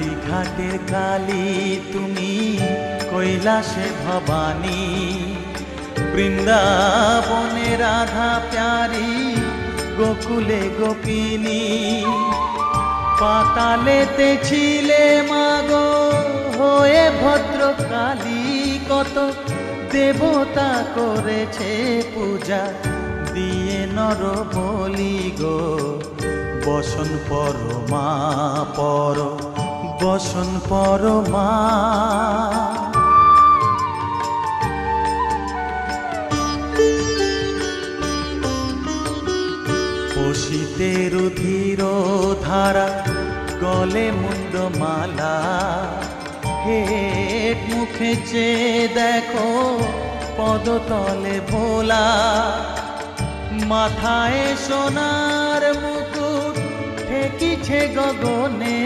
কালীঘাটের কালী তুমি, কৈলাসে ভবানী, বৃন্দাবনে রাধা প্যারি, গোকুলে গোপিনী। পাতালেতে ছিলে মাগো হয়ে ভদ্রকালী, কত দেবতা করেছে পূজা দিয়ে নর বলি গো। বসন পরমা পর, বসন পরমা। পশিতে রুধির ধারা, গলে মুন্ডমালা, হেট মুখে চেয়ে দেখো পদতলে ভোলা। মাথায় সোনার মুকুট ঠেকিছে গগনে,